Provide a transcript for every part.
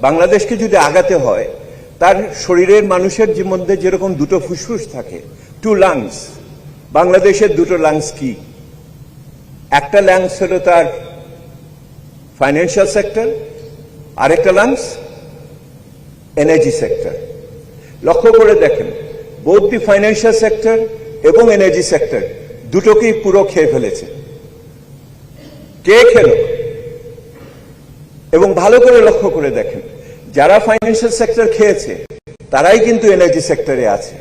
বাংলাদেশকে যদি আগাতে হয়, তার শরীরের মানুষের মধ্যে যেরকম দুটো ফুসফুস থাকে, টু লাংস, বাংলাদেশের দুটো লাংস কি? একটা লাংস হলো তার ফাইন্যান্সিয়াল সেক্টর, আরেকটা লাংস এনার্জি সেক্টর। লক্ষ্য করে দেখেন, বোথ দি ফাইন্যান্সিয়াল সেক্টর এবং এনার্জি সেক্টর দুটোকেই পুরো খেয়ে ফেলেছে। কে খেল? এবং ভালো করে লক্ষ্য করে দেখেন, যারা ফাইন্যান্সিয়াল সেক্টর খেয়েছে তারাই কিন্তু এনার্জি সেক্টরে আছে,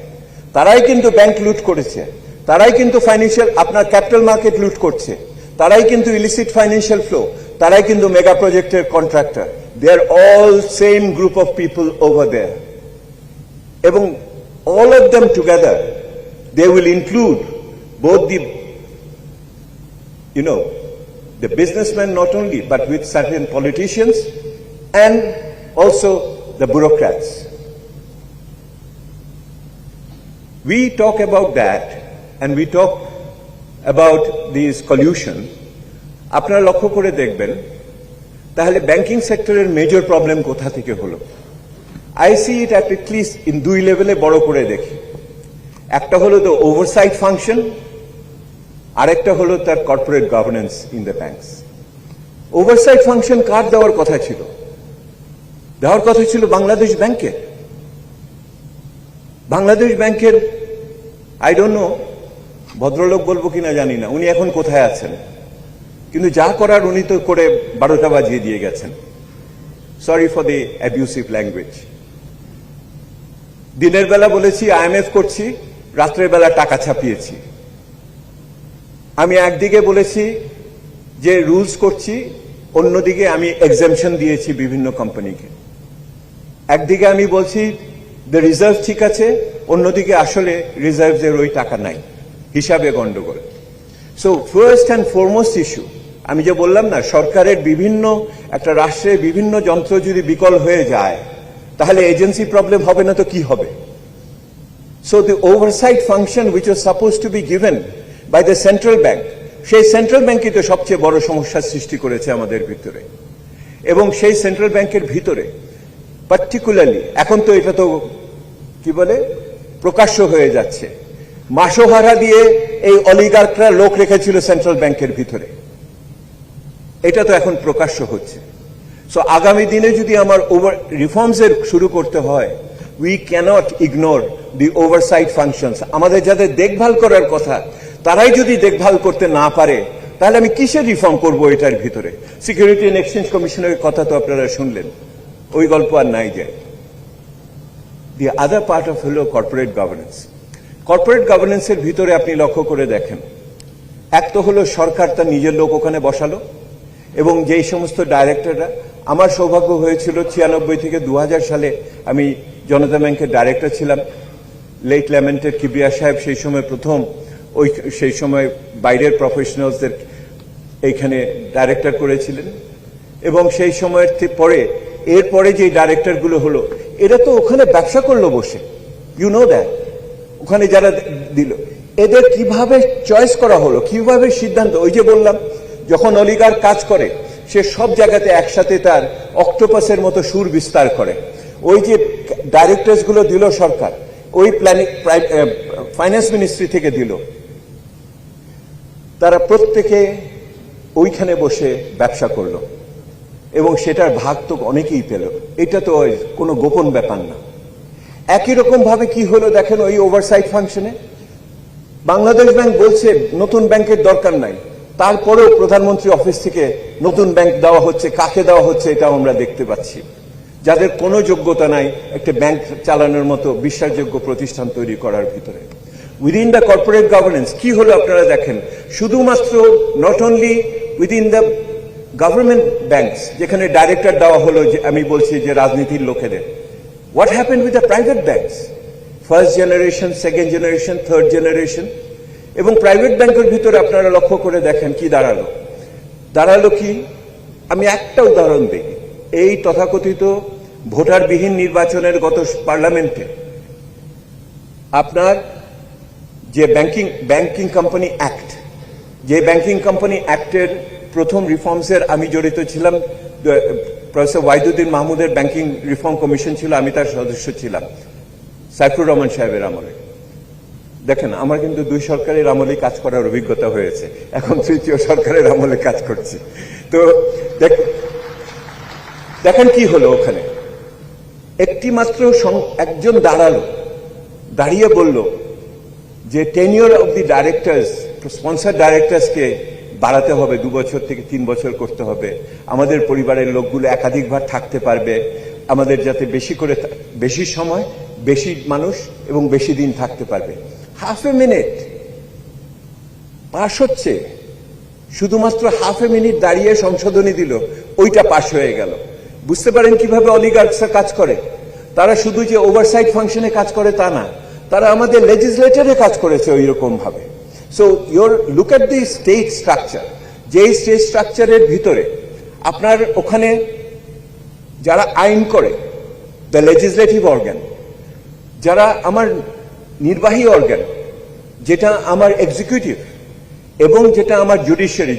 তারাই কিন্তু ব্যাংক লুট করেছে, তারাই কিন্তু ফাইন্যান্সিয়াল আপনার ক্যাপিটাল মার্কেট লুট করছে, তারাই কিন্তু ইলিসিট ফাইন্যান্সিয়াল ফ্লো, তারাই কিন্তু মেগা প্রজেক্টের কন্ট্রাক্টর। They are all same group of people over there. এবং all of them together, they will include both the businessmen not only, but with certain politicians and also the bureaucrats. We talk about that and we talk about this collusion. আপনারা লক্ষ্য করে দেখবেন, তাহলে banking সেক্টরের major problem কোথা থেকে হলো? I see it at least in দুই লেভেলে বড় করে দেখি। একটা হলো the oversight function, আরেকটা হলো তার corporate governance in the banks. Oversight function কার দেওয়ার কথা ছিল? দেওয়ার কথা ছিল বাংলাদেশ ব্যাংকের। বাংলাদেশ ব্যাংকের আই ডোন্ট নো, ভদ্রলোক বলবো কিনা জানি না, উনি এখন কোথায় আছেন, কিন্তু যা করার উনি তো করে 12টা বাজিয়ে দিয়ে গেছেন। Sorry for the abusive language. দিনের বেলা বলেছি IMF করছি, রাত্রের বেলা টাকা ছাপিয়েছি। আমি একদিকে বলেছি যে রুলস করছি, অন্যদিকে আমি এক্সাম্পশন দিয়েছি বিভিন্ন কোম্পানিকে। একদিকে আমি বলছি যে রিজার্ভ ঠিক আছে, অন্যদিকে আসলে রিজার্ভের ওই টাকা নাই, হিসাবে গন্ডগোল। So first and foremost issue, আমি যে বললাম না, সরকারের বিভিন্ন একটা রাষ্ট্রের বিভিন্ন যন্ত্র যদি বিকল হয়ে যায় তাহলে এজেন্সি প্রবলেম হবে না তো কি হবে? So the oversight function which was supposed to be given by the central bank, সেই সেন্ট্রাল ব্যাংকই তো সবচেয়ে বড় সমস্যার সৃষ্টি করেছে আমাদের ভিতরে। এবং সেই সেন্ট্রাল ব্যাংকের ভিতরে পার্টিকুলারলি এখন তো এটা তো কি বলে প্রকাশ্য হয়ে যাচ্ছে, মাসোহারা দিয়ে এই অলিগার্করা লোক রেখেছিল সেন্ট্রাল ব্যাংকের ভিতরে, এটা তো এখন প্রকাশ্য হচ্ছে। সো আগামী দিনে যদি আমার রিফর্মস এর শুরু করতে হয়, we can't ignore the oversight functions. আমাদের যাদের দেখভাল করার কথা তারাই যদি দেখভাল করতে না পারে, তাহলে আমি কিসের রিফর্ম করব এটার ভিতরে? সিকিউরিটি অ্যান্ড এক্সচেঞ্জ কমিশনের কথা তো আপনারা শুনলেন, ওই গল্প আর নাই যায়। দি আদার পার্ট অফ হলো কর্পোরেট গভর্নেন্স। কর্পোরেট গভর্নেন্সের ভিতরে আপনি লক্ষ্য করে দেখেন, এক তো হলো সরকার তার নিজের লোক ওখানে বসালো, এবং যেই সমস্ত ডাইরেক্টররা, আমার সৌভাগ্য হয়েছিল 96 থেকে 2000 সালে আমি জনতা ব্যাংকের ডাইরেক্টর ছিলাম। লেট ল্যামেন্টেড কিবরিয়া সাহেব সেই সময় প্রথম সেই সময় বাইরের প্রফেশনালসদের এইখানে ডাইরেক্টর করেছিলেন, এবং সেই সময়ের পরে এরপরে যে ডাইরেক্টরগুলো হলো, এরা তো ওখানে ব্যবসা করলো বসে, ইউ নো দ্যাট। ওখানে যারা দিল, এদের কিভাবে চয়েস করা হলো, কিভাবে সিদ্ধান্ত? ওই যে বললাম, যখন অলিগার কাজ করে সে সব জায়গাতে একসাথে তার অক্টোপাসের মতো সুর বিস্তার করে। ওই যে ডাইরেক্টরস গুলো দিল সরকার, ওই প্ল্যানিং ফাইন্যান্স মিনিস্ট্রি থেকে দিল, তারা প্রত্যেকে ওইখানে বসে ব্যবসা করলো, এবং সেটার ভাগ তো অনেকেই পেল। এটা তো কোনো গোপন ব্যাপার না। একই রকম ভাবে কি হলো দেখেন, ওই ওভারসাইট ফাংশনে বাংলাদেশ ব্যাংক বলছে নতুন ব্যাংকের দরকার নাই, তারপরেও প্রধানমন্ত্রী অফিস থেকে নতুন ব্যাংক দেওয়া হচ্ছে। কাকে দেওয়া হচ্ছে এটাও আমরা দেখতে পাচ্ছি, যাদের কোনো যোগ্যতা নাই একটা ব্যাংক চালানোর মতো বিশ্বাসযোগ্য প্রতিষ্ঠান তৈরি করার ভিতরে। উইদিন দ্য কর্পোরেট গভর্নেন্স কি হলো আপনারা দেখেন, শুধুমাত্র not only within the government banks যেখানে ডাইরেক্টর দেওয়া হলো, যে আমি বলছি যে রাজনীতির লোকেদের, what happened with the private banks, first generation, second generation, third generation. এবং প্রাইভেট ব্যাংকের ভিতরে আপনারা লক্ষ্য করে দেখেন কি দাঁড়ালো কি? আমি একটা উদাহরণ দিই। এই তথাকথিত ভোটারবিহীন নির্বাচনের গত পার্লামেন্টে আপনার যে ব্যাংকিং কোম্পানি অ্যাক্ট, যে ব্যাংকিং কোম্পানি অ্যাক্টের প্রথম রিফর্মসের আমি জড়িত ছিলাম প্রফেসর ওয়াহিদুদ্দিন মাহমুদের ব্যাংকিং রিফর্ম কমিশন ছিল, আমি তার সদস্য ছিলাম সাইফুর রহমান সাহেবের আমলে। দেখেন, আমার কিন্তু দুই সরকারের আমলে কাজ করার অভিজ্ঞতা হয়েছে, এখন তৃতীয় সরকারের আমলে কাজ করছি। তো দেখেন কি হলো ওখানে, একটি মাত্র একজন দাঁড়িয়ে বলল যে tenure of the directors, sponsor ডাইরেক্টরসকে বাড়াতে হবে, 2 বছর থেকে 3 বছর করতে হবে, আমাদের পরিবারের লোকগুলো একাধিকবার থাকতে পারবে, আমাদের যাতে বেশি সময়, বেশি মানুষ এবং বেশি দিন থাকতে পারবে। হাফ এ মিনিট পাশ হচ্ছে, শুধুমাত্র হাফ এ মিনিট দাঁড়িয়ে সংশোধনী দিল, ওইটা পাশ হয়ে গেল। বুঝতে পারেন কিভাবে অলিগার্কসরা কাজ করে? তারা শুধু যে ওভারসাইট ফাংশনে কাজ করে তা না, তারা আমাদের লেজিসলেটরে কাজ করেছে ওই রকম ভাবে। So look at the state structure, যেই স্টেট স্ট্রাকচারের ভিতরে আপনার ওখানে যারা আইন করে, দ্য লেজিসলেটিভ অর্গান, যারা আমার নির্বাহী অর্গান, যেটা আমার এক্সিকিউটিভ এবং যেটা আমার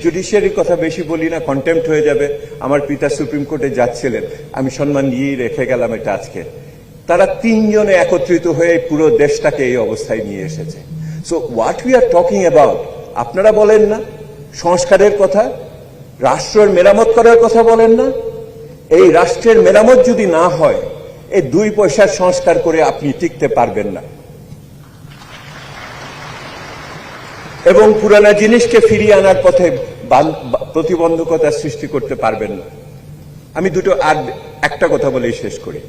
জুডিশিয়ারির কথা বেশি বলি না, কন্টেম্প্ট হয়ে যাবে। আমার পিতা সুপ্রিম কোর্টে যাচ্ছিলেন, আমি সম্মান দিয়েই রেখে গেলাম এটা আজকে। তারা 3 জনে একত্রিত হয়ে পুরো দেশটাকে এই অবস্থায় নিয়ে এসেছে। So what we are talking about, আপনারা বলেন না সংস্কারের কথা, রাষ্ট্রের মেরামত করার কথা বলেন না? এই রাষ্ট্রের মেরামত যদি না হয়, এই 2 পয়সার সংস্কার করে আপনি টিকতে পারবেন না এবং পুরানা জিনিসকে ফিরিয়ে আনার পথে প্রতিবন্ধকতা সৃষ্টি করতে পারবেন না। আমি একটা কথা বলেই শেষ করি,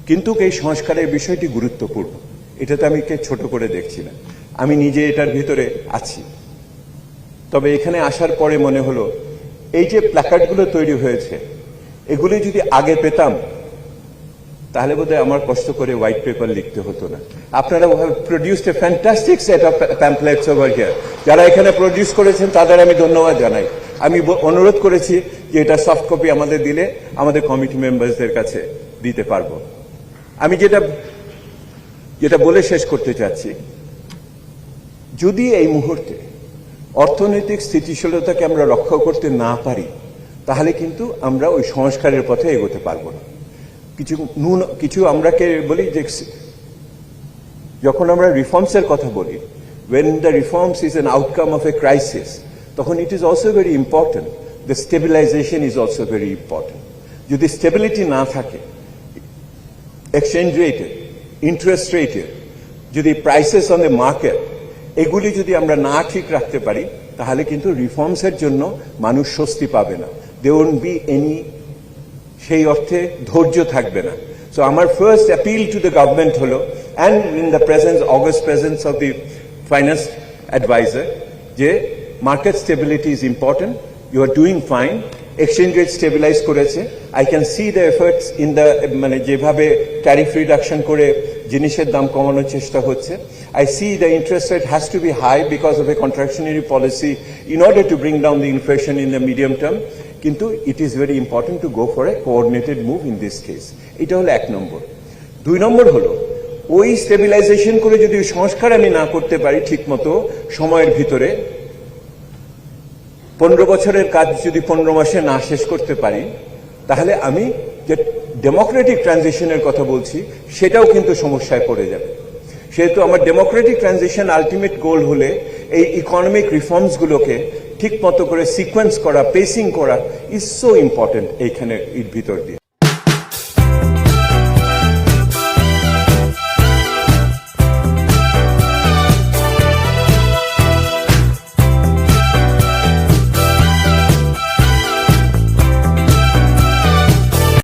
কিন্তু এই সংস্কারের বিষয়টি গুরুত্বপূর্ণ, এটাতে আমি ছোট করে দেখছি না, আমি নিজে এটার ভিতরে আছি। তবে এখানে আসার পরে মনে হলো এই যে প্ল্যাকার্ডগুলো তৈরি হয়েছে, এগুলি যদি আগে পেতাম তাহলে বোধহয় আমার কষ্ট করে হোয়াইট পেপার লিখতে হতো না। আপনারা produced a fantastic set of pamphlets over here. যারা এখানে প্রডিউস করেছেন তাদের আমি ধন্যবাদ জানাই। আমি অনুরোধ করেছি যে এটা সফট কপি আমাদের দিলে আমাদের কমিটি মেম্বারসদের কাছে দিতে পারবো। আমি যেটা বলে শেষ করতে চাচ্ছি, যদি এই মুহূর্তে অর্থনৈতিক স্থিতিশীলতাকে আমরা রক্ষা করতে না পারি, তাহলে কিন্তু আমরা ওই সংস্কারের পথে এগোতে পারবো না। কিছু আমরাকে বলি যে যখন আমরা রিফর্মসের কথা বলি, when the reforms is an outcome of a crisis, তখন it is also very important, the stabilization is also very important. যদি স্টেবিলিটি না থাকে, এক্সচেঞ্জ রেটে, ইন্টারেস্ট রেটে, যদি প্রাইসেস অন দ্য মার্কেট, এগুলি যদি আমরা না ঠিক রাখতে পারি, তাহলে কিন্তু রিফর্মসের জন্য মানুষ স্বস্তি পাবে না, there won't be any, সেই অর্থে ধৈর্য থাকবে না। সো আমার first appeal to the government হলো, and in the august presence of the finance adviser, যে market stability is important, you are doing fine, exchange rate stabilise করেছে, I can see the efforts in the, মানে যেভাবে tariff reduction করে জিনিসের দাম কমানোর চেষ্টা হচ্ছে, I see the interest rate has to be high because of a contractionary policy in order to bring down the inflation in the medium term. কিন্তু it is very important to go for a coordinated move in this case. এটা হলো 1 নম্বর। 2 নম্বর হলো, ওই stabilisation করে যদি সংস্কার আমি না করতে পারি ঠিক মতো সময়ের ভিতরে, 15 বছরের কাজ যদি 15 মাসে না শেষ করতে পারি, তাহলে আমি যে ডেমোক্রেটিক ট্রানজিশনের কথা বলছি সেটাও কিন্তু সমস্যায় পড়ে যাবে। সেহেতু আমার ডেমোক্রেটিক ট্রানজিশন আলটিমেট গোল হলে এই ইকোনমিক রিফর্মসগুলোকে ঠিক মতো করে সিকোয়েন্স করা, পেসিং করা ইজ সো ইম্পর্টেন্ট এইখানে এর ভিতর দিয়ে।